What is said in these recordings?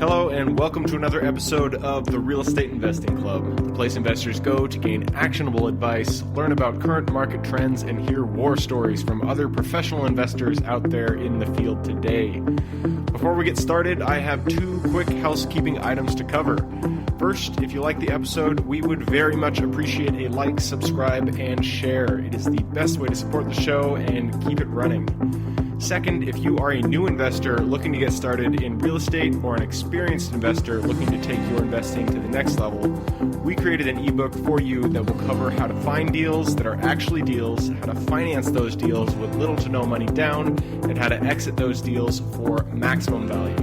Hello and welcome to another episode of the Real Estate Investing Club, the place investors go to gain actionable advice, learn about current market trends, and hear war stories from other professional investors out there in the field today. Before we get started, I have two quick housekeeping items to cover. First, if you like the episode, we would very much appreciate a like, subscribe, and share. It is the best way to support the show and keep it running. Second, if you are a new investor looking to get started in real estate or an experienced investor looking to take your investing to the next level, we created an ebook for you that will cover how to find deals that are actually deals, how to finance those deals with little to no money down, and how to exit those deals for maximum value.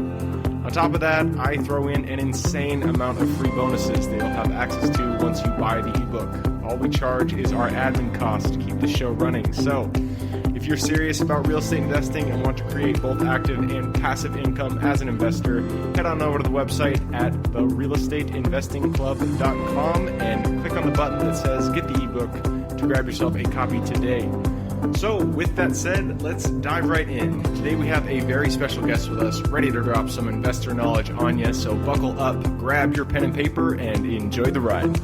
On top of that, I throw in an insane amount of free bonuses that you'll have access to once you buy the ebook. All we charge is our admin cost to keep the show running. So, if you're serious about real estate investing and want to create both active and passive income as an investor, head on over to the website at therealestateinvestingclub.com and click on the button that says Get the ebook to grab yourself a copy today. So with that said, let's dive right in. Today we have a very special guest with us, ready to drop some investor knowledge on you. So buckle up, grab your pen and paper, and enjoy the ride.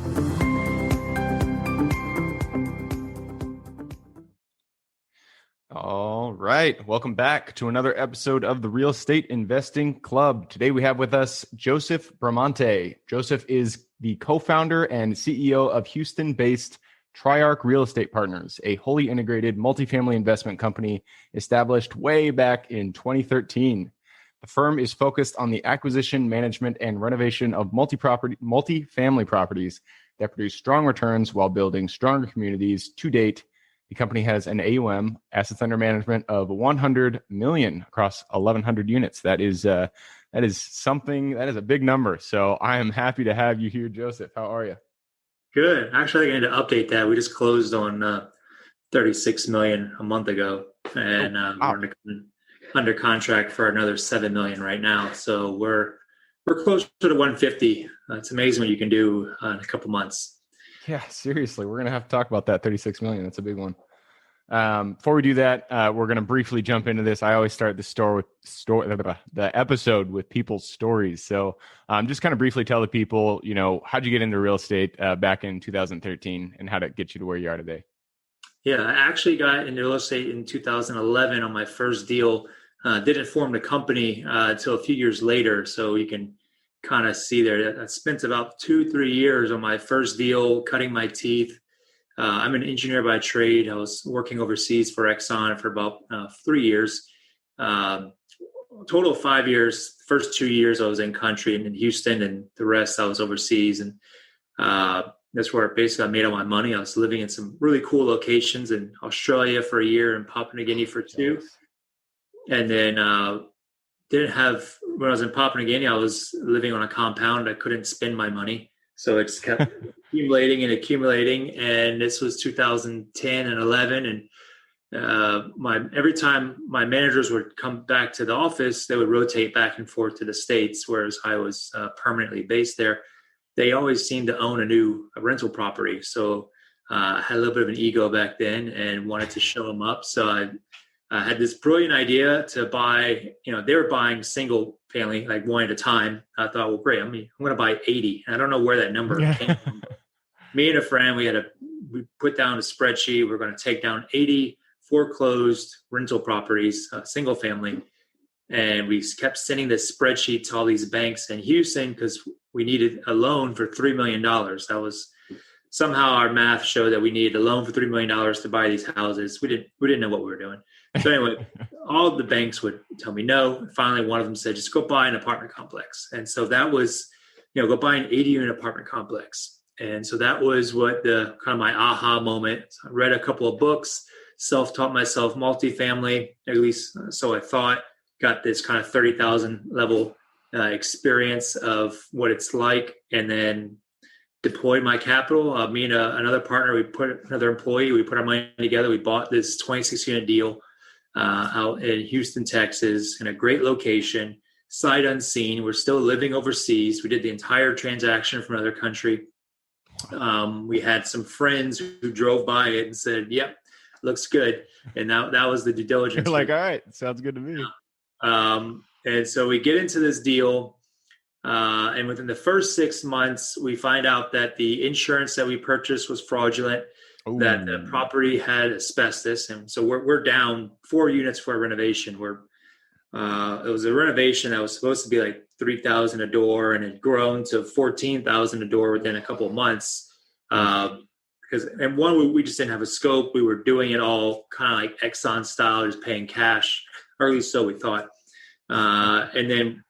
All right. Welcome back to another episode of the Real Estate Investing Club. Today we have with us Joseph Bramante. Joseph is the co-founder and CEO of Houston-based TriArc Real Estate Partners, a wholly integrated multifamily investment company established way back in 2013. The firm is focused on the acquisition, management, and renovation of multifamily properties that produce strong returns while building stronger communities. To date, the company has an AUM, assets under management, of 100 million across 1,100 units. That is a big number. So I am happy to have you here, Joseph. How are you? Good. Actually, I need to update that. We just closed on 36 million a month ago, and we're under contract for another 7 million right now. So we're closer to 150. It's amazing what you can do in a couple months. Yeah, seriously, we're going to have to talk about that 36 million. That's a big one. Before we do that, we're going to briefly jump into this. I always start the episode with people's stories. So just kind of briefly tell the people, how'd you get into real estate back in 2013 and how to get you to where you are today? Yeah, I actually got into real estate in 2011 on my first deal. Didn't form the company until a few years later. So you can kind of see there. I spent about 2-3 years on my first deal, cutting my teeth. I'm an engineer by trade. I was working overseas for Exxon for about 3 years. Total of 5 years. First 2 years I was in country and in Houston, and the rest I was overseas. And that's where basically I made all my money. I was living in some really cool locations in Australia for a year and Papua New Guinea for 2. And then when I was in Papua New Guinea, I was living on a compound. I couldn't spend my money. So it just kept accumulating. And this was 2010 and 11. And every time my managers would come back to the office, they would rotate back and forth to the States, whereas I was permanently based there. They always seemed to own a rental property. So I had a little bit of an ego back then and wanted to show them up. So I had this brilliant idea to buy, they were buying single family, like one at a time. I thought, well, great, I'm going to buy 80. And I don't know where that number came from. Me and a friend, we put down a spreadsheet. We're going to take down 80 foreclosed rental properties, single family. And we kept sending this spreadsheet to all these banks in Houston because we needed a loan for $3 million. That was somehow our math showed that we needed a loan for $3 million to buy these houses. We didn't know what we were doing. So anyway, all of the banks would tell me no. Finally, one of them said, just go buy an apartment complex. And so that was, go buy an 80-unit apartment complex. And so that was what the kind of my aha moment. So I read a couple of books, self-taught myself multifamily, at least so I thought, got this kind of 30,000 level experience of what it's like, and then deployed my capital. Me and another partner, another employee, we put our money together. We bought this 26-unit deal out in Houston, Texas, in a great location, sight unseen. We're still living overseas. We did the entire transaction from another country. We had some friends who drove by it and said, yep, looks good. And that was the due diligence. You're like, all right, sounds good to me. And so we get into this deal. And within the first 6 months, we find out that the insurance that we purchased was fraudulent, that the property had asbestos. And so we're down 4 units for a renovation. It was a renovation that was supposed to be like $3,000 a door, and it grown to $14,000 a door within a couple of months. We just didn't have a scope. We were doing it all kind of like Exxon style, just paying cash, or at least so we thought. And then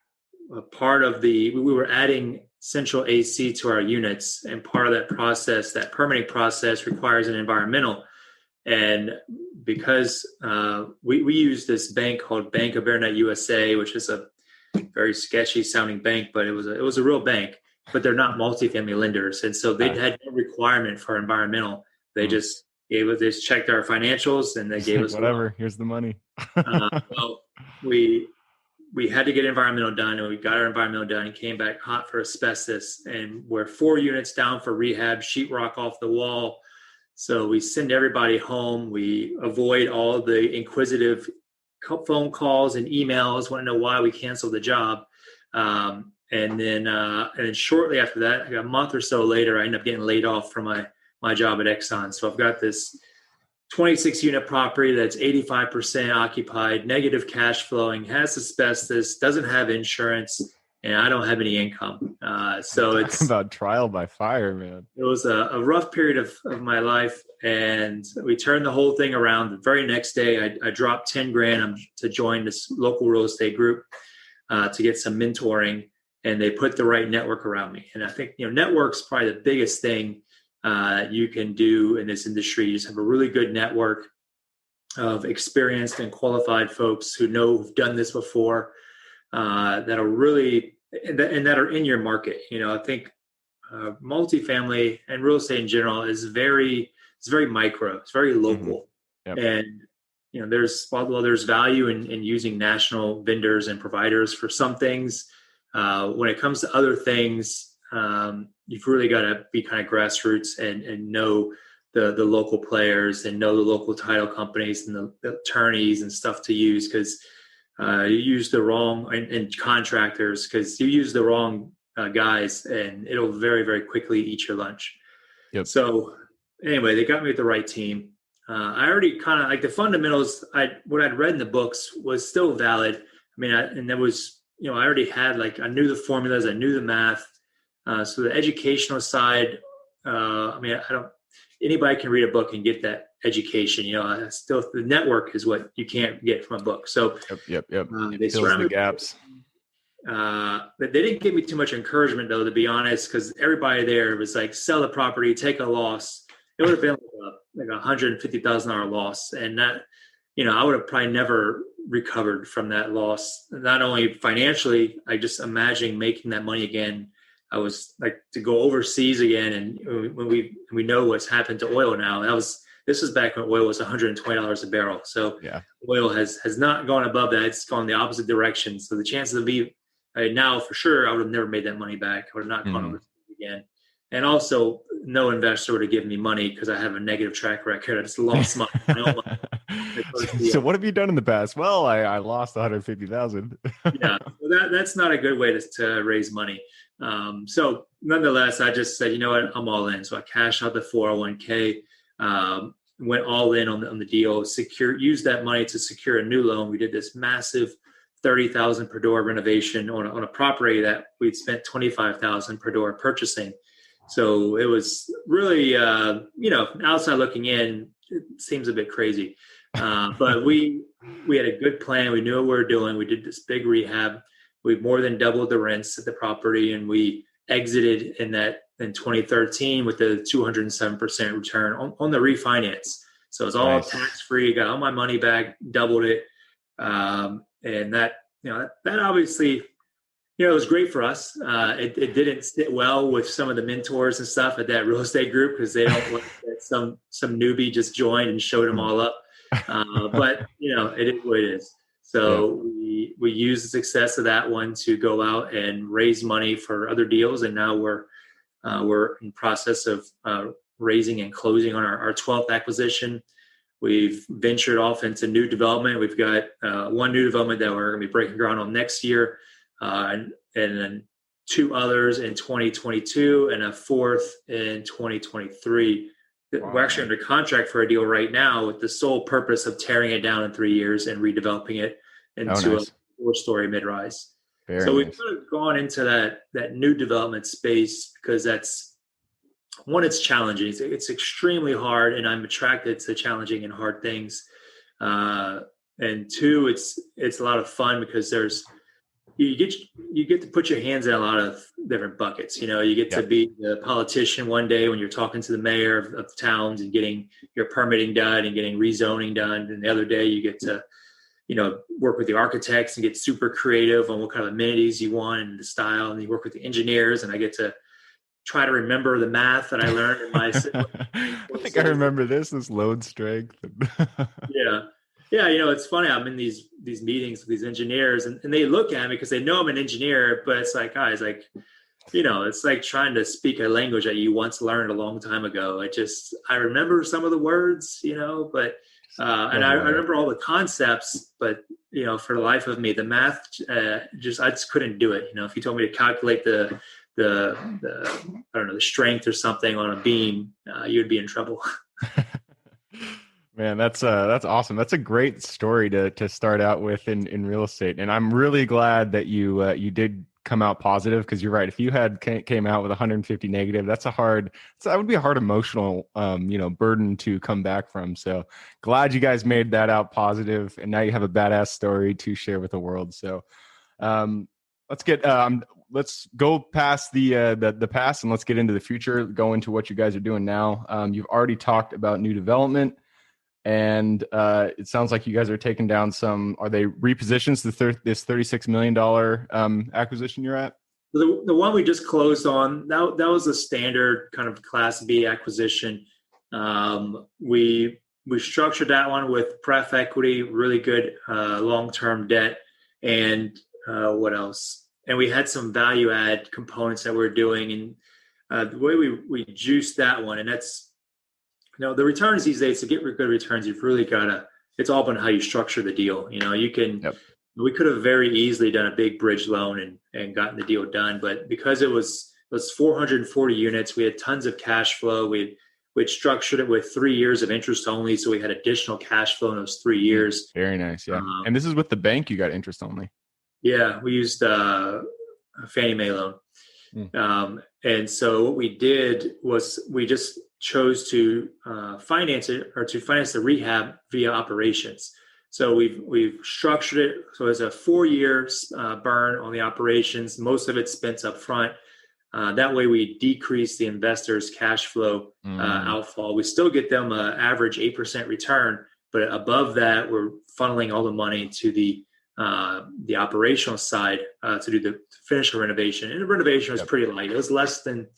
we were adding central AC to our units, and part of that process, that permitting process, requires an environmental. And because we use this bank called Bank of Internet USA, which is a very sketchy sounding bank, but it was a real bank, but they're not multifamily lenders. And so they had no requirement for environmental. They just checked our financials and they gave us whatever. Here's the money. Well, we had to get environmental done, and we got our environmental done and came back hot for asbestos. And we're 4 units down for rehab, sheetrock off the wall. So we send everybody home. We avoid all the inquisitive phone calls and emails, want to know why we canceled the job. And then shortly after that, like a month or so later, I ended up getting laid off from my job at Exxon. So I've got this 26 unit property that's 85% occupied, negative cash flowing, has asbestos, doesn't have insurance, and I don't have any income. So it's about trial by fire, man. It was a rough period of my life, and we turned the whole thing around. The very next day, I dropped 10 grand to join this local real estate group to get some mentoring, and they put the right network around me. And I think, network's probably the biggest thing you can do in this industry. You just have a really good network of experienced and qualified folks who've done this before, that are really and that are in your market. I think multifamily and real estate in general is very micro. It's very local. Mm-hmm. Yep. And there's value in using national vendors and providers for some things. When it comes to other things, you've really got to be kind of grassroots and know the local players and know the local title companies and the attorneys and stuff to use, because you use the wrong and contractors, because you use the wrong guys, and it'll very, very quickly eat your lunch. Yep. So anyway, they got me with the right team. I already kind of like the fundamentals. What I'd read in the books was still valid. I mean, and there was, I already had, I knew the formulas, I knew the math. So the educational side, anybody can read a book and get that education. Still the network is what you can't get from a book. So yep. They fills the gaps. But they didn't give me too much encouragement, though, to be honest, because everybody there was like, sell the property, take a loss. It would have been like $150,000 loss, and that, I would have probably never recovered from that loss. Not only financially, I just imagine making that money again. I was like, to go overseas again, and when we know what's happened to oil now, this was back when oil was $120 a barrel. So yeah, oil has not gone above that; it's gone the opposite direction. So the chances of me now, for sure, I would have never made that money back. I would have not gone overseas again. And also, no investor would have given me money because I have a negative track record. I just lost money. So what have you done in the past? Well, I lost $150,000. Yeah, well, that's not a good way to raise money. So nonetheless, I just said, you know what, I'm all in. So I cashed out the 401k, went all in on the deal, used that money to secure a new loan. We did this massive $30,000 per door renovation on a property that we'd spent $25,000 per door purchasing. So it was really, outside looking in, it seems a bit crazy. But we had a good plan. We knew what we were doing. We did this big rehab. We more than doubled the rents at the property, and we exited in 2013 with a 207% return on the refinance. So it's all nice. Tax-free. Got all my money back, doubled it. And that obviously, it was great for us. It didn't sit well with some of the mentors and stuff at that real estate group, because they don't want that some newbie just joined and showed them all up. But it is what it is. So we used the success of that one to go out and raise money for other deals, and now we're in process of raising and closing on our 12th acquisition. We've ventured off into new development. We've got one new development that we're going to be breaking ground on next year, and then two others in 2022 and a fourth in 2023. Wow. We're actually under contract for a deal right now with the sole purpose of tearing it down in 3 years and redeveloping it into a 4-story mid-rise. So we've kind of gone into that new development space because that's, one, it's challenging. It's extremely hard, and I'm attracted to challenging and hard things. And two, it's a lot of fun because you get to put your hands in a lot of different buckets. You get to be the politician one day when you're talking to the mayor of towns and getting your permitting done and getting rezoning done. And the other day you get to, work with the architects and get super creative on what kind of amenities you want and the style. And you work with the engineers, and I get to try to remember the math that I learned in my. I think I remember this load strength. Yeah, it's funny. I'm in these meetings with these engineers, and they look at me because they know I'm an engineer, but it's like, guys, it's like trying to speak a language that you once learned a long time ago. I remember some of the words, but and I remember all the concepts, but for the life of me, the math, I just couldn't do it. If you told me to calculate the I don't know, the strength or something on a beam, you'd be in trouble. Man, that's awesome. That's a great story to start out with in real estate. And I'm really glad that you did come out positive, because you're right. If you had came out with 150 negative, that would be a hard emotional burden to come back from. So glad you guys made that out positive, and now you have a badass story to share with the world. So let's go past the past and let's get into the future, go into what you guys are doing now. You've already talked about new development. And it sounds like you guys are taking down are they repositions, this $36 million acquisition you're at? The one we just closed on, that was a standard kind of Class B acquisition. We structured that one with pref equity, really good long-term debt, and what else? And we had some value add components that we're doing. And the way we juiced that one, and that's, the returns these days, to get good returns, you've really got to, it's all about how you structure the deal. We could have very easily done a big bridge loan and gotten the deal done. But because it was 440 units, we had tons of cash flow. We'd structured it with 3 years of interest only. So we had additional cash flow in those 3 years. Very nice. Yeah. And this is with the bank, you got interest only. Yeah. We used a Fannie Mae loan. And so what we did was we just chose to finance it, or to finance the rehab via operations. So we've structured it so it's a 4-year burn on the operations. Most of it's spent up front. That way we decrease the investor's cash flow outfall. We still get them an average 8% return, but above that, we're funneling all the money to the operational side to finish the renovation. And the renovation was pretty light. It was less than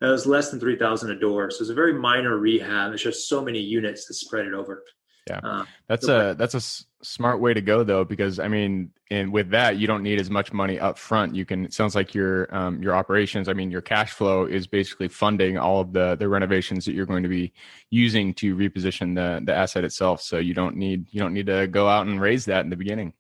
$3,000 a door. So it's a very minor rehab. It's just so many units to spread it over. Yeah. That's a smart way to go though, because and with that, you don't need as much money up front. It sounds like your operations, your cash flow is basically funding all of the renovations that you're going to be using to reposition the asset itself. So you don't need to go out and raise that in the beginning.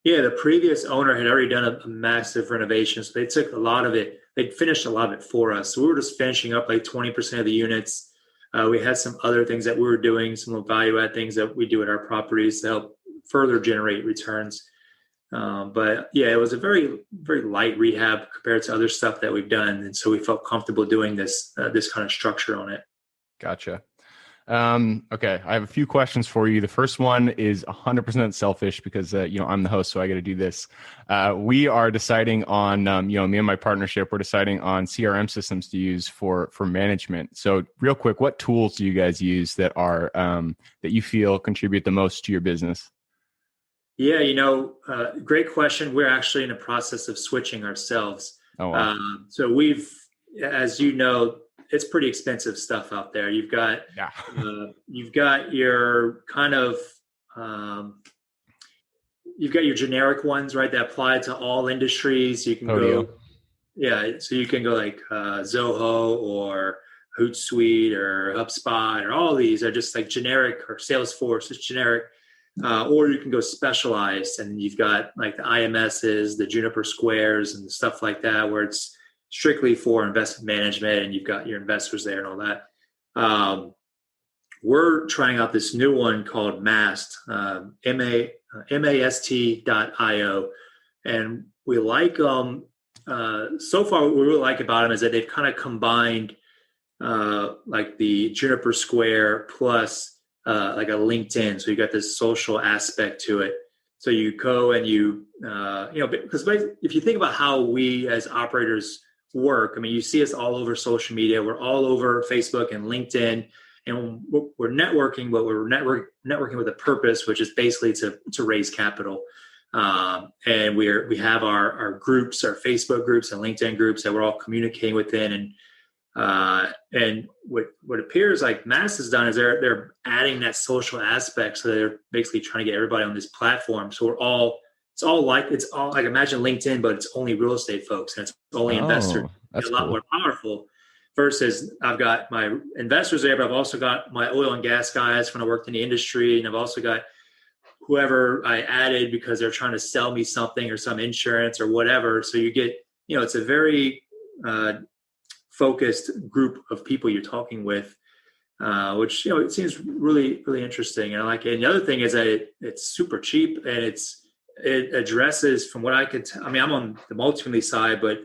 Yeah, the previous owner had already done a massive renovation. So they took a lot of it. They'd finished a lot of it for us. So we were just finishing up like 20% of the units. We had some other things that we were doing, some value add things that we do at our properties to help further generate returns. But yeah, it was a very, very light rehab compared to other stuff that we've done. And so we felt comfortable doing this kind of structure on it. Gotcha. Okay. I have a few questions for you. The first one is 100% selfish because, I'm the host, so I got to do this. We are deciding on, me and my partnership, we're deciding on CRM systems to use for management. So real quick, what tools do you guys use that are, that you feel contribute the most to your business? Yeah. Great question. We're actually in the process of switching ourselves. Oh, wow. So we've, as you know, it's pretty expensive stuff out there. You've got your kind of, you've got your generic ones, right, that apply to all industries. You can go like Zoho or Hootsuite or HubSpot, or all these are just like generic, or Salesforce is generic. or you can go specialized, and you've got like the IMSs, the Juniper Squares, and stuff like that, where it's strictly for investment management, and you've got your investors there and all that. We're trying out this new one called Mast, MAST.io, and we like so far. What we really like about them is that they've kind of combined like the Juniper Square plus like a LinkedIn. So you got this social aspect to it. So you go and because if you think about how we as operators work, I mean, you see us all over social media. We're all over Facebook and LinkedIn, and we're networking, but we're networking with a purpose, which is basically to raise capital. And we have our groups, our Facebook groups and LinkedIn groups that we're all communicating within. And what appears like Mass has done is they're adding that social aspect. So they're basically trying to get everybody on this platform. So it's all like imagine LinkedIn, but it's only real estate folks and it's only investors. That's a lot more powerful. Versus I've got my investors there, but I've also got my oil and gas guys when I worked in the industry, and I've also got whoever I added because they're trying to sell me something or some insurance or whatever. So you get, it's a very focused group of people you're talking with, which, it seems really, really interesting. And I like it. And the other thing is that it's super cheap, and it addresses, from what I could tell, I mean, I'm on the multifamily side, but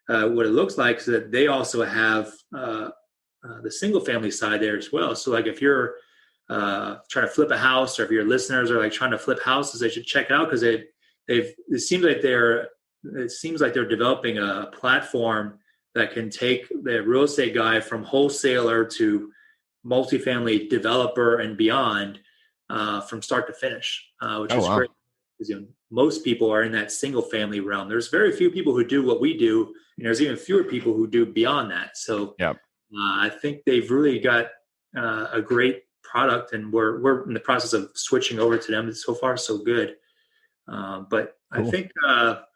what it looks like is that they also have the single family side there as well. So like if you're trying to flip a house, or if your listeners are like trying to flip houses, they should check it out, because it seems like they're developing a platform that can take the real estate guy from wholesaler to multifamily developer and beyond, from start to finish, which is great. Because most people are in that single family realm. There's very few people who do what we do, and there's even fewer people who do beyond that. So I think they've really got a great product, and we're in the process of switching over to them. So far, so good. But cool. I think that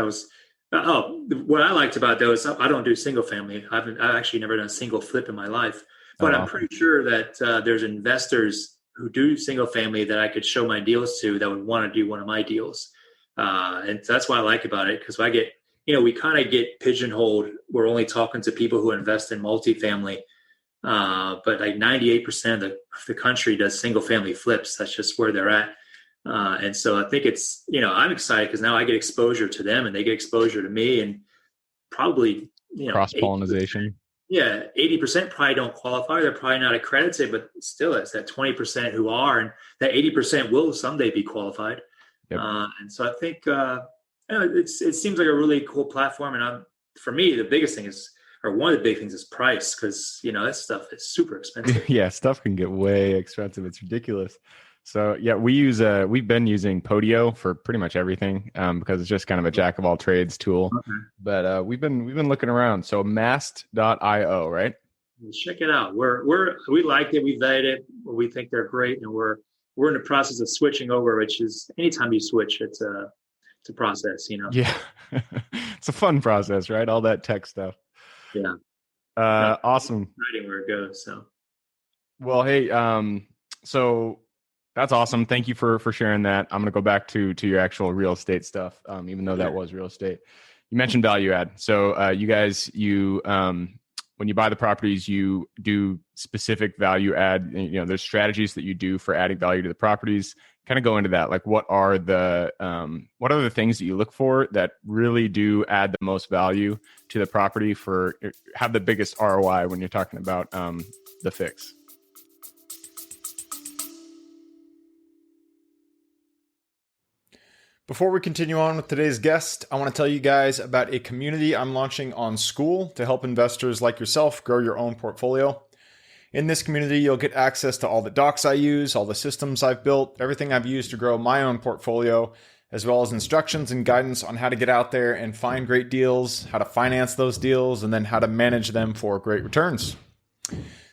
was. What I liked about those, I don't do single family. I've actually never done a single flip in my life, but I'm pretty sure that there's investors who do single family that I could show my deals to that would want to do one of my deals. And that's what I like about it, because I get, we kind of get pigeonholed. We're only talking to people who invest in multifamily. But like 98% of the country does single family flips. That's just where they're at. And so I think it's, I'm excited because now I get exposure to them and they get exposure to me, and probably, cross-pollination. 80% probably don't qualify. They're probably not accredited, but still it's that 20% who are, and that 80% will someday be qualified. Yep. And so I think, it seems like a really cool platform. And for me, the biggest thing is, or one of the big things is price, because, that stuff is super expensive. Yeah. Stuff can get way expensive. It's ridiculous. So we've been using Podio for pretty much everything, because it's just kind of a jack of all trades tool. Okay. But we've been looking around. So Mast.io, right? Check it out. We liked it. We vetted it. We think they're great, and we're in the process of switching over. Which is, anytime you switch, it's a process. Yeah, it's a fun process, right? All that tech stuff. Yeah. Awesome. Exciting where it goes. So. Well, hey, so. That's awesome. Thank you for sharing that. I'm going to go back to your actual real estate stuff, even though that was real estate. You mentioned value add. So you guys, when you buy the properties, you do specific value add. There's strategies that you do for adding value to the properties. Kind of go into that. Like, what are the things that you look for that really do add the most value to the property, have the biggest ROI when you're talking about the fix? Before we continue on with today's guest, I want to tell you guys about a community I'm launching on School to help investors like yourself grow your own portfolio. In this community, you'll get access to all the docs I use, all the systems I've built, everything I've used to grow my own portfolio, as well as instructions and guidance on how to get out there and find great deals, how to finance those deals, and then how to manage them for great returns.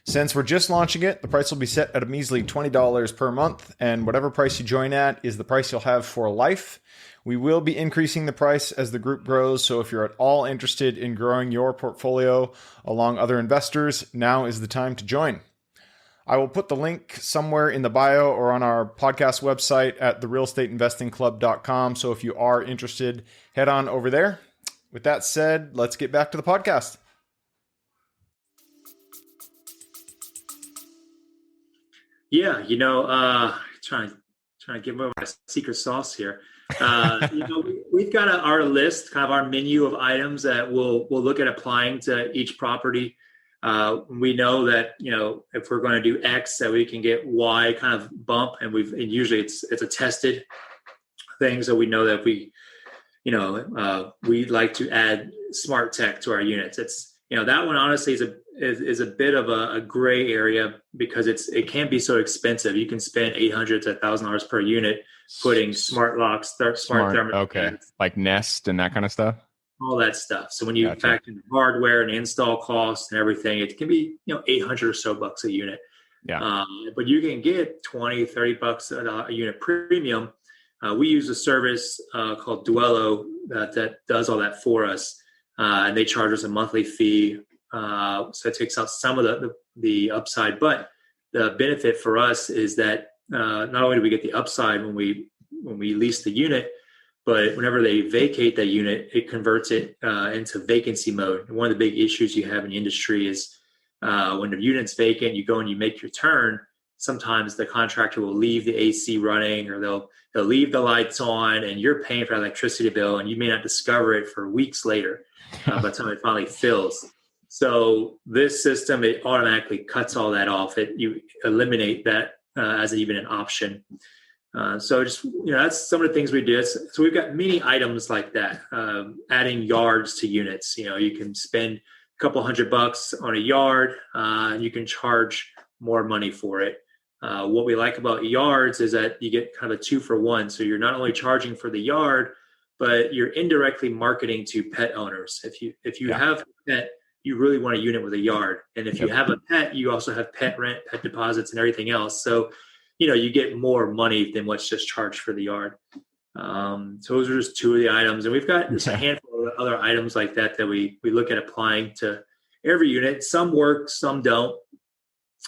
Since we're just launching it, the price will be set at a measly $20 per month, and whatever price you join at is the price you'll have for life. We will be increasing the price as the group grows, so if you're at all interested in growing your portfolio along other investors, now is the time to join. I will put the link somewhere in the bio or on our podcast website at therealestateinvestingclub.com. So if you are interested, head on over there. With that said, let's get back to the podcast. Yeah, trying to give away my secret sauce here. We've got our list, kind of our menu of items that we'll look at applying to each property. We know that if we're going to do X, that we can get Y kind of bump, and usually it's a tested thing. So we know that we like to add smart tech to our units. It's that one honestly is a bit of a gray area because it can be so expensive. You can spend $800 to $1,000 per unit putting smart locks, smart thermostats, okay, like Nest and that kind of stuff. All that stuff. So when you factor in the hardware and install costs and everything, it can be $800 or so bucks a unit. Yeah. But you can get $20-$30 a unit premium. We use a service called Duello that does all that for us. And they charge us a monthly fee. So it takes out some of the upside. But the benefit for us is that not only do we get the upside when we lease the unit, but whenever they vacate that unit, it converts it into vacancy mode. And one of the big issues you have in the industry is when the unit's vacant, you go and you make your turn. Sometimes the contractor will leave the AC running, or they'll leave the lights on, and you're paying for an electricity bill, and you may not discover it for weeks later by the time it finally fills. So this system, it automatically cuts all that off. You eliminate that as even an option. So just, that's some of the things we did. So we've got many items like that, adding yards to units. You can spend a couple $100 on a yard, and you can charge more money for it. What we like about yards is that you get kind of a 2-for-1. So you're not only charging for the yard, but you're indirectly marketing to pet owners. If you have a pet, you really want a unit with a yard. And if you have a pet, you also have pet rent, pet deposits, and everything else. So, you get more money than what's just charged for the yard. So those are just two of the items. And we've got just a handful of other items like that we look at applying to every unit. Some work, some don't.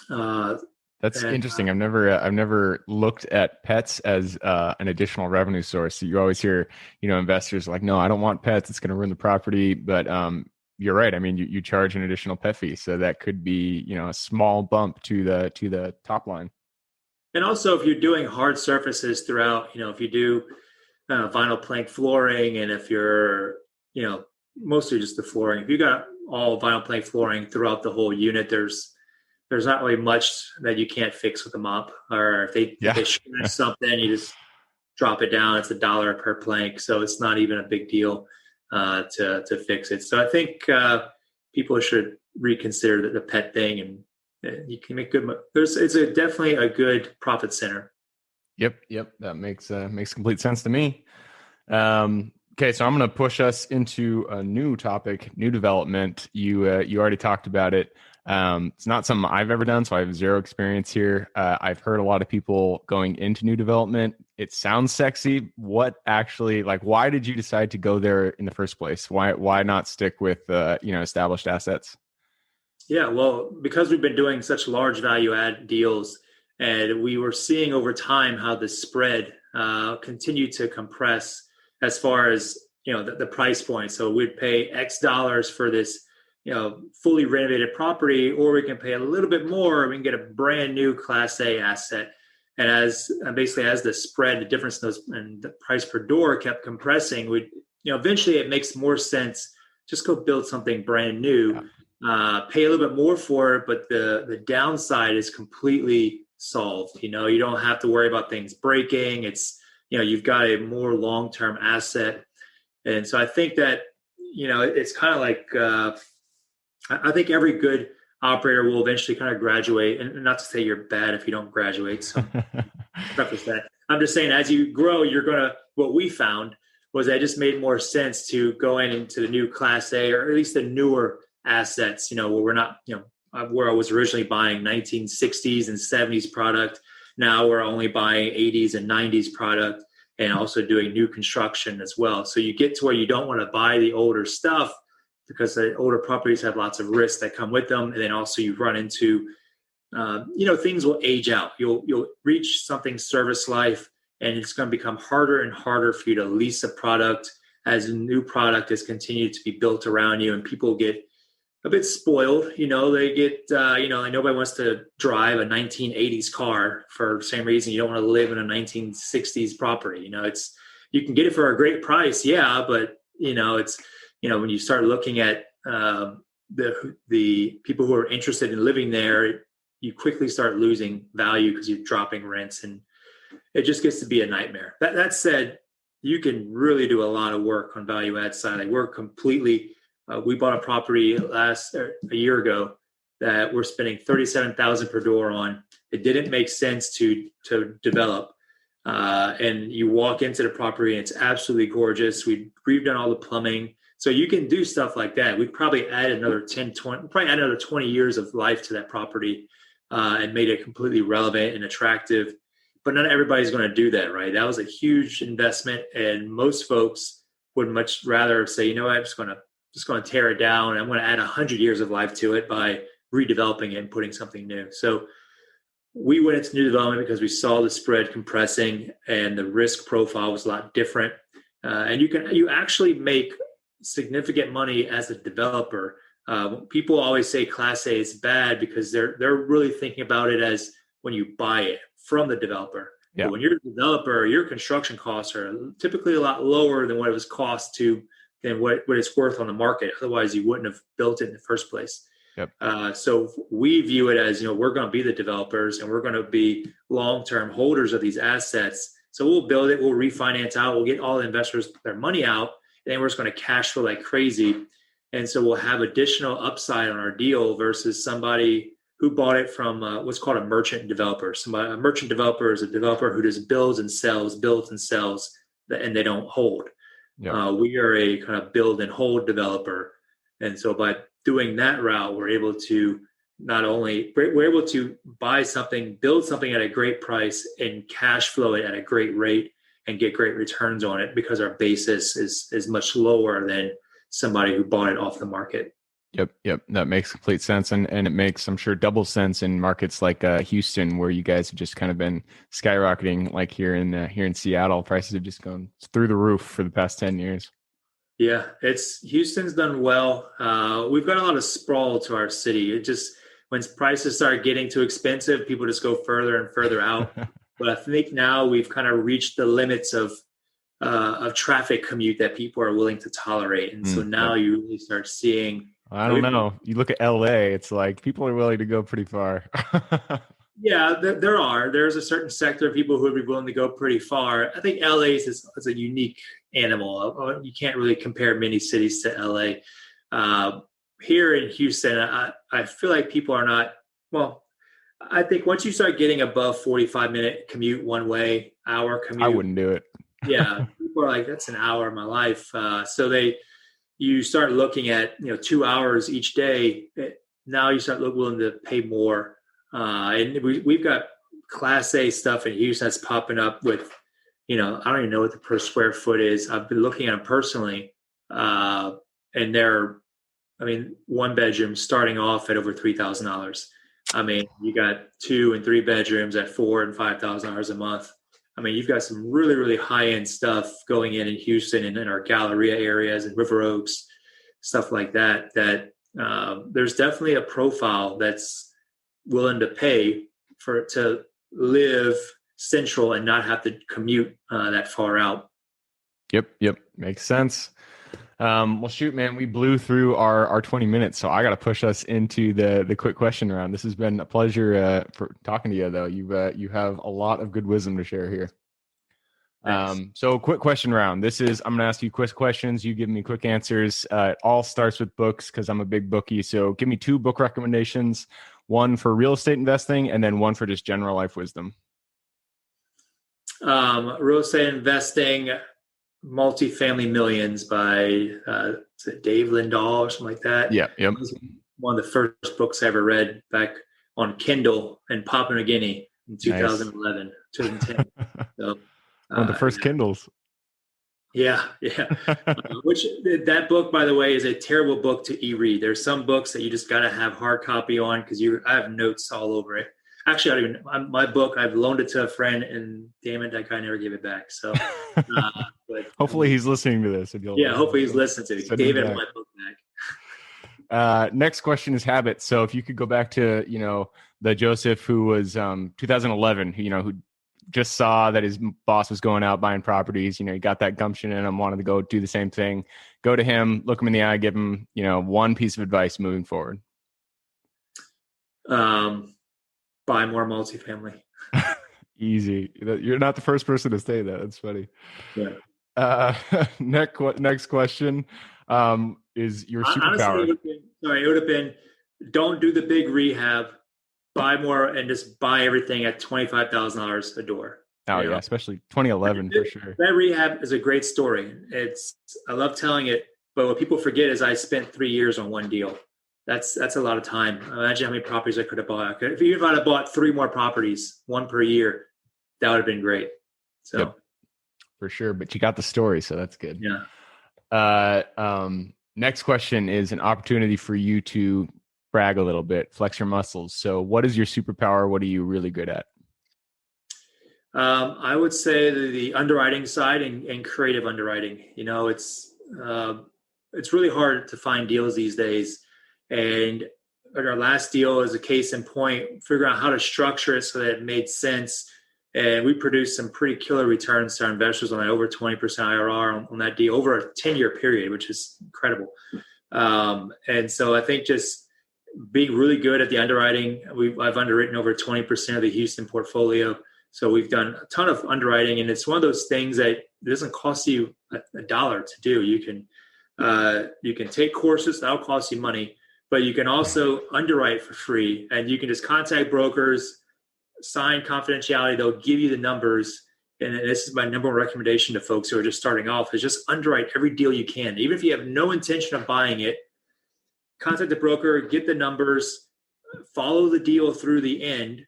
That's interesting. I've never looked at pets as an additional revenue source. So you always hear, investors like, no, I don't want pets. It's going to ruin the property. But you're right. I mean, you charge an additional pet fee, so that could be, a small bump to the top line. And also, if you're doing hard surfaces throughout, if you do vinyl plank flooring, and if you're, mostly just the flooring, if you got all vinyl plank flooring throughout the whole unit, there's not really much that you can't fix with a mop. Or if they shred something, you just drop it down. It's $1 per plank, so it's not even a big deal to fix it. So I think people should reconsider the pet thing, and you can make good. It's definitely a good profit center. Yep. That makes complete sense to me. Okay, so I'm going to push us into a new topic, new development. You already talked about it. It's not something I've ever done, so I have zero experience here. I've heard a lot of people going into new development. It sounds sexy. What actually, why did you decide to go there in the first place? Why not stick with established assets? Yeah, well, because we've been doing such large value add deals, and we were seeing over time how the spread continued to compress as far as the price point. So we'd pay X dollars for this fully renovated property, or we can pay a little bit more. We can get a brand new Class A asset. And as the spread, the difference in those and the price per door kept compressing, eventually it makes more sense. Just go build something brand new, pay a little bit more for it, but the downside is completely solved. You don't have to worry about things breaking. It's you've got a more long-term asset, and so I think that it's kind of like. I think every good operator will eventually kind of graduate, and not to say you're bad if you don't graduate. So preface that. I'm just saying, as you grow, what we found was that it just made more sense to go into the new Class A, or at least the newer assets, where we're not, where I was originally buying 1960s and 70s product. Now we're only buying 80s and 90s product, and also doing new construction as well. So you get to where you don't want to buy the older stuff, because the older properties have lots of risks that come with them. And then also you run into things will age out. You'll reach something service life, and it's going to become harder and harder for you to lease a product as a new product is continued to be built around you, and people get a bit spoiled. They get, like nobody wants to drive a 1980s car for the same reason you don't want to live in a 1960s property. You can get it for a great price. Yeah. But when you start looking at the people who are interested in living there, you quickly start losing value because you're dropping rents, and it just gets to be a nightmare. That said, you can really do a lot of work on value add side. Like we're completely, we bought a property a year ago that we're spending $37,000 per door on. It didn't make sense to develop. And you walk into the property and it's absolutely gorgeous. We've redone all the plumbing. So you can do stuff like that. We'd probably add another 20 years of life to that property and made it completely relevant and attractive. But not everybody's going to do that, right? That was a huge investment. And most folks would much rather say, I'm just going to tear it down. And I'm going to add 100 years of life to it by redeveloping it and putting something new. So we went into new development because we saw the spread compressing and the risk profile was a lot different. And you actually make significant money as a developer. People always say Class A is bad because they're really thinking about it as when you buy it from the developer. Yeah. But when you're a developer, your construction costs are typically a lot lower than what it was cost than what it's worth on the market. Otherwise, you wouldn't have built it in the first place. Yep. So we view it as, we're going to be the developers and we're going to be long-term holders of these assets. So we'll build it, we'll refinance out, we'll get all the investors their money out, and then we're just going to cash flow like crazy. And so we'll have additional upside on our deal versus somebody who bought it from what's called a merchant developer. A merchant developer is a developer who just builds and sells, and they don't hold. Yeah. We are a kind of build and hold developer. And so by doing that route, we're able to buy something, build something at a great price and cash flow it at a great rate and get great returns on it because our basis is much lower than somebody who bought it off the market. Yep. That makes complete sense. And it makes, I'm sure, double sense in markets like Houston, where you guys have just kind of been skyrocketing. Like here in Seattle, prices have just gone through the roof for the past 10 years. Yeah, Houston's done well. We've got a lot of sprawl to our city. It just, when prices start getting too expensive, people just go further and further out. But I think now we've kind of reached the limits of traffic commute that people are willing to tolerate. And so now you really start seeing, I don't know. You look at LA, it's like people are willing to go pretty far. Yeah, there's a certain sector of people who would be willing to go pretty far. I think LA is a unique animal. You can't really compare many cities to LA. Here in Houston, I feel like people are not, well, I think once you start getting above 45-minute commute one way, hour commute. I wouldn't do it. Yeah, people are like, that's an hour of my life. You start looking at 2 hours each day. Now you start willing to pay more, and we've got Class A stuff in Houston that's popping up with, I don't even know what the per square foot is. I've been looking at them personally, and they're, one bedroom starting off at over $3,000. You got 2 and 3 bedrooms at $4,000 and $5,000 a month. You've got some really, really high-end stuff going in Houston and in our Galleria areas and River Oaks, stuff like that, there's definitely a profile that's willing to pay to live central and not have to commute that far out. Yep. Makes sense. Well, shoot, man, we blew through our 20 minutes, so I got to push us into the quick question round. This has been a pleasure for talking to you, though. You have a lot of good wisdom to share here. So quick question round. I'm going to ask you quick questions. You give me quick answers. It all starts with books because I'm a big bookie. So give me 2 book recommendations, one for real estate investing and then one for just general life wisdom. Real estate investing, Multifamily Millions by is it Dave Lindahl or something like that. Yeah. Yep. It was one of the first books I ever read back on Kindle in Papua New Guinea in 2011, 2010. So, one of the first Kindles. Yeah, yeah. Which that book, by the way, is a terrible book to e-read. There's some books that you just got to have hard copy on because I have notes all over it. Actually, I don't even my book. I've loaned it to a friend, and damn it, that guy never gave it back. So, but hopefully he's listening to this. And hopefully he's listening to it. David, my book back. Next question is habits. So if you could go back to the Joseph who was 2011, who just saw that his boss was going out buying properties, he got that gumption in him, wanted to go do the same thing. Go to him, look him in the eye, give him, one piece of advice moving forward. Buy more multifamily. Easy. You're not the first person to say that. That's funny. Yeah. Next question is your superpower. Honestly, it would have been, don't do the big rehab. Buy more and just buy everything at $25,000 a door. Oh yeah, especially 2011 for sure. That rehab is a great story. I love telling it, but what people forget is I spent 3 years on one deal. That's a lot of time. Imagine how many properties I could have bought. If I'd have bought 3 more properties, 1 per year, that would have been great. So yep, for sure. But you got the story, so that's good. Yeah. Next question is an opportunity for you to brag a little bit, flex your muscles. So what is your superpower? What are you really good at? I would say the underwriting side and creative underwriting. It's really hard to find deals these days. And our last deal is a case in point, figuring out how to structure it so that it made sense. And we produced some pretty killer returns to our investors on that, over 20% IRR on that deal over a 10-year period, which is incredible. And so I think just being really good at the underwriting, I've underwritten over 20% of the Houston portfolio. So we've done a ton of underwriting, and it's one of those things that it doesn't cost you a dollar to do. You can take courses, that'll cost you money, but you can also underwrite for free, and you can just contact brokers, sign confidentiality. They'll give you the numbers. And this is my number one recommendation to folks who are just starting off, is just underwrite every deal you can. Even if you have no intention of buying it, contact the broker, get the numbers, follow the deal through the end,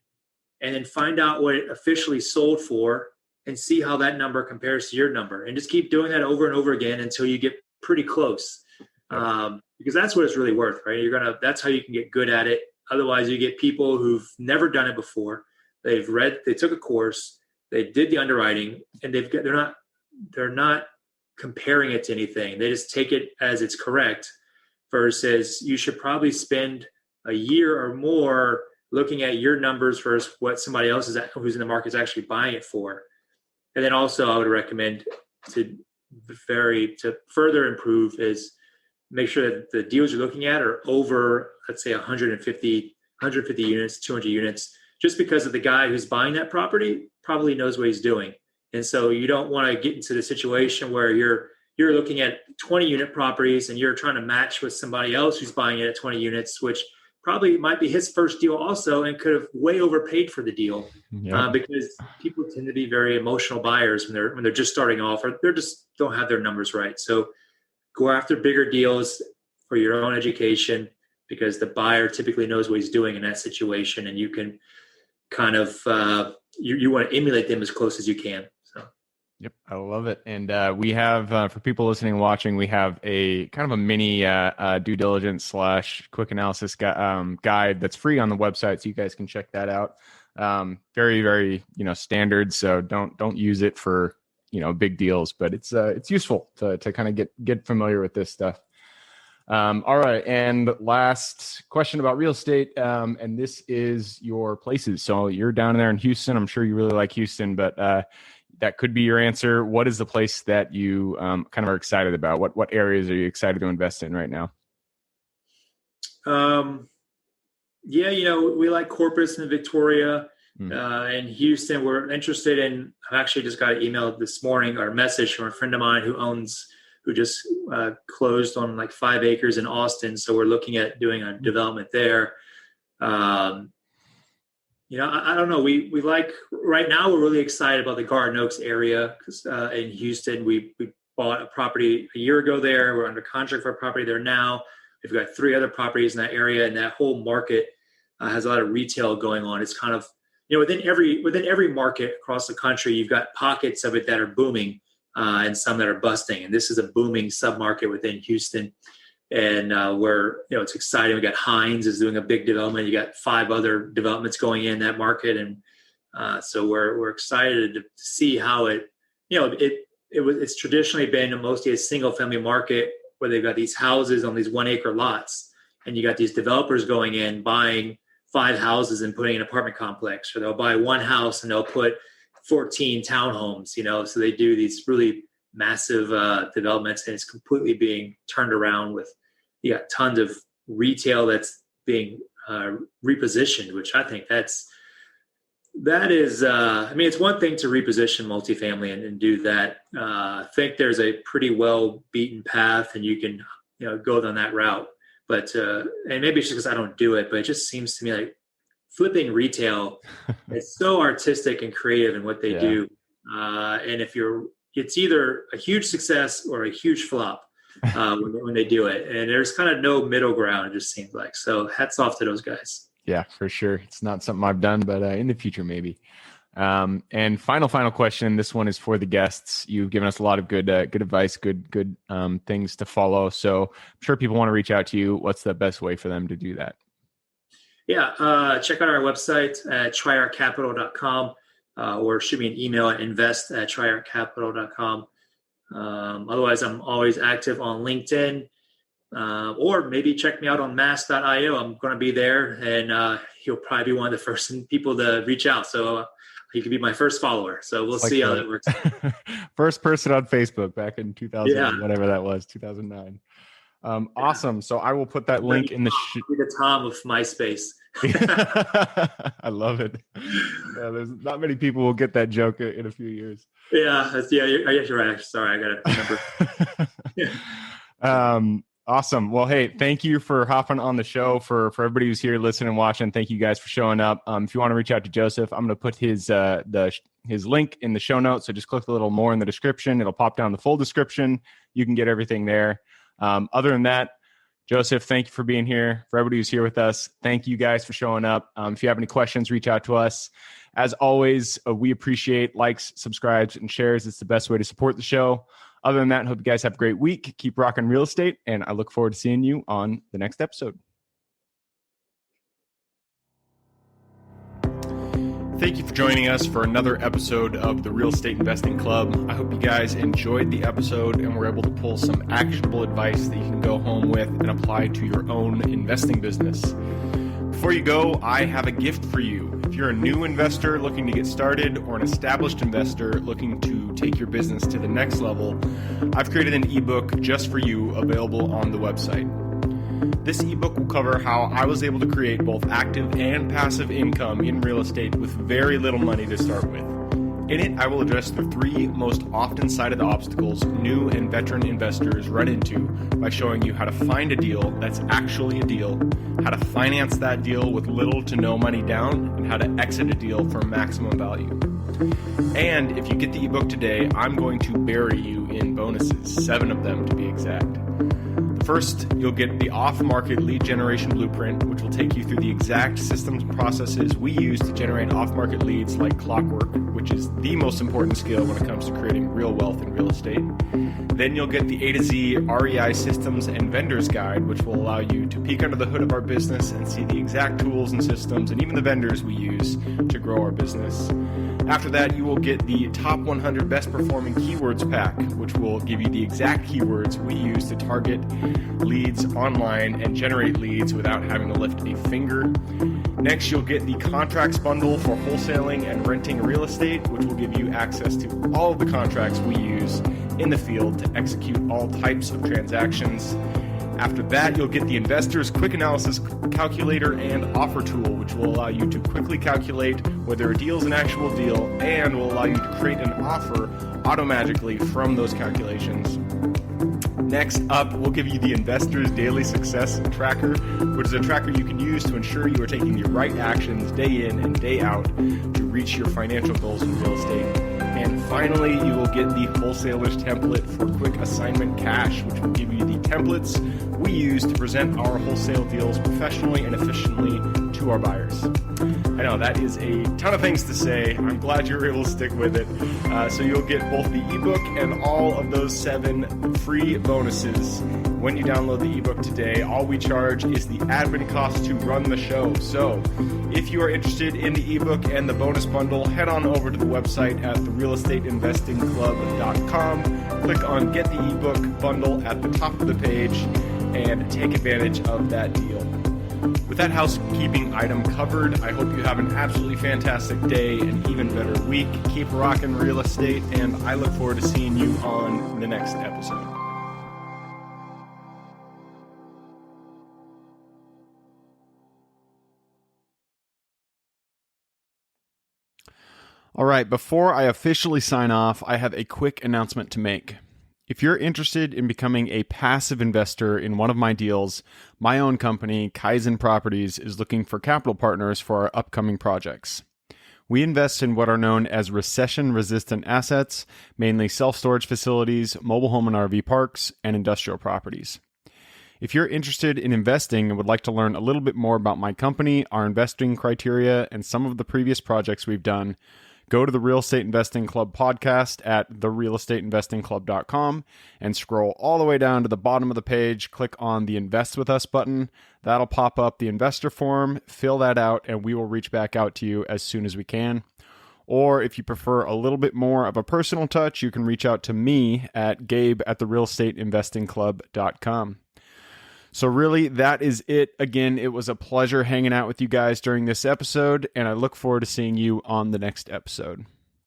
and then find out what it officially sold for and see how that number compares to your number. And just keep doing that over and over again until you get pretty close. Because that's what it's really worth, right? That's how you can get good at it. Otherwise, you get people who've never done it before. They took a course, they did the underwriting, and they're not comparing it to anything. They just take it as it's correct, versus you should probably spend a year or more looking at your numbers versus what somebody else who's in the market is actually buying it for. And then also I would recommend to further improve is make sure that the deals you're looking at are over, let's say 150 units, 200 units, just because of the guy who's buying that property probably knows what he's doing. And so you don't want to get into the situation where you're looking at 20 unit properties and you're trying to match with somebody else who's buying it at 20 units, which probably might be his first deal also and could have way overpaid for the deal. Yep. Because people tend to be very emotional buyers when they're just starting off, or they're just don't have their numbers right. So go after bigger deals for your own education, because the buyer typically knows what he's doing in that situation, and you can kind of you want to emulate them as close as you can. So. Yep, I love it. And we have, for people listening and watching, we have a kind of a mini due diligence / quick analysis guide that's free on the website, so you guys can check that out. Very, very standard. So don't use it for big deals, but it's useful to kind of get familiar with this stuff. All right, and last question about real estate, and this is your places. So you're down there in Houston. I'm sure you really like Houston, but that could be your answer. What is the place that you kind of are excited about? What areas are you excited to invest in right now? We like Corpus and Victoria. In Houston, we're interested in, I actually just got an email this morning or a message from a friend of mine who just closed on like 5 acres in Austin. So we're looking at doing a development there. I don't know. We like, right now we're really excited about the Garden Oaks area because in Houston, we bought a property a year ago there. We're under contract for a property there now. We've got 3 other properties in that area, and that whole market has a lot of retail going on. It's kind of, within every market across the country, you've got pockets of it that are booming. and some that are busting. And this is a booming submarket within Houston. And where, it's exciting. We got Hines is doing a big development. You got 5 other developments going in that market. And so we're excited to see how it's traditionally been mostly a single family market where they've got these houses on these 1 acre lots. And you got these developers going in, buying 5 houses and putting an apartment complex, or they'll buy 1 house and they'll put 14 townhomes, so they do these really massive developments, and it's completely being turned around with, you got tons of retail that's being repositioned, which I think that is, it's one thing to reposition multifamily and do that. I think there's a pretty well beaten path and you can, go down that route. But, and maybe it's just because I don't do it, but it just seems to me like flipping retail, it's so artistic and creative in what they do. And it's either a huge success or a huge flop when they do it. And there's kind of no middle ground, it just seems like. So hats off to those guys. Yeah, for sure. It's not something I've done, but in the future, maybe. And final question. This one is for the guests. You've given us a lot of good advice, good things to follow. So I'm sure people want to reach out to you. What's the best way for them to do that? Yeah, check out our website at triarccapital.com or shoot me an email at invest@triarccapital.com. Otherwise, I'm always active on LinkedIn. Or maybe check me out on mass.io. I'm going to be there, and he'll probably be one of the first people to reach out. So he could be my first follower. So we'll see how that works. First person on Facebook back in 2000, whatever that was, 2009. Awesome. So I will put that link in the the Tom of MySpace. I love it. Yeah, there's not many people will get that joke in a few years. Yeah, you're right. Sorry, I got to remember. Awesome. Well, hey, thank you for hopping on the show. For everybody who's here listening and watching, thank you guys for showing up. If you want to reach out to Joseph, I'm going to put his link in the show notes. So just click a little more in the description. It'll pop down the full description. You can get everything there. Other than that, Joseph, thank you for being here. For everybody who's here with us, thank you guys for showing up. If you have any questions, reach out to us. As always, we appreciate likes, subscribes, and shares. It's the best way to support the show. Other than that, hope you guys have a great week. Keep rocking real estate, and I look forward to seeing you on the next episode. Thank you for joining us for another episode of the Real Estate Investing Club. I hope you guys enjoyed the episode and were able to pull some actionable advice that you can go home with and apply to your own investing business. Before you go, I have a gift for you. If you're a new investor looking to get started or an established investor looking to take your business to the next level, I've created an ebook just for you available on the website. This ebook will cover how I was able to create both active and passive income in real estate with very little money to start with. In it, I will address the 3 most often cited obstacles new and veteran investors run into by showing you how to find a deal that's actually a deal, how to finance that deal with little to no money down, and how to exit a deal for maximum value. And if you get the ebook today, I'm going to bury you in bonuses, 7 of them to be exact. First, you'll get the off-market lead generation blueprint, which will take you through the exact systems and processes we use to generate off-market leads like clockwork, which is the most important skill when it comes to creating real wealth in real estate. Then you'll get the A to Z REI systems and vendors guide, which will allow you to peek under the hood of our business and see the exact tools and systems and even the vendors we use to grow our business. After that, you will get the top 100 best performing keywords pack, which will give you the exact keywords we use to target leads online and generate leads without having to lift a finger. Next, you'll get the contracts bundle for wholesaling and renting real estate, which will give you access to all of the contracts we use in the field to execute all types of transactions. After that, you'll get the Investor's Quick Analysis Calculator and Offer Tool, which will allow you to quickly calculate whether a deal is an actual deal and will allow you to create an offer automagically from those calculations. Next up, we'll give you the Investor's Daily Success Tracker, which is a tracker you can use to ensure you are taking the right actions day in and day out to reach your financial goals in real estate. And finally, you will get the Wholesaler's Template for Quick Assignment Cash, which will give you the templates we use to present our wholesale deals professionally and efficiently to our buyers. I know that is a ton of things to say. I'm glad you're able to stick with it. So you'll get both the ebook and all of those 7 free bonuses when you download the ebook today. All we charge is the admin cost to run the show. So if you are interested in the ebook and the bonus bundle, head on over to the website at therealestateinvestingclub.com. Click on Get the Ebook Bundle at the top of the page and take advantage of that deal. With that housekeeping item covered, I hope you have an absolutely fantastic day, an even better week. Keep rocking real estate, and I look forward to seeing you on the next episode. All right, before I officially sign off, I have a quick announcement to make. If you're interested in becoming a passive investor in one of my deals, my own company, Kaizen Properties, is looking for capital partners for our upcoming projects. We invest in what are known as recession-resistant assets, mainly self-storage facilities, mobile home and RV parks, and industrial properties. If you're interested in investing and would like to learn a little bit more about my company, our investing criteria, and some of the previous projects we've done, go to the Real Estate Investing Club podcast at therealestateinvestingclub.com and scroll all the way down to the bottom of the page. Click on the Invest With Us button. That'll pop up the investor form. Fill that out, and we will reach back out to you as soon as we can. Or if you prefer a little bit more of a personal touch, you can reach out to me at gabe@therealestateinvestingclub.com. So really, that is it. Again, it was a pleasure hanging out with you guys during this episode, and I look forward to seeing you on the next episode.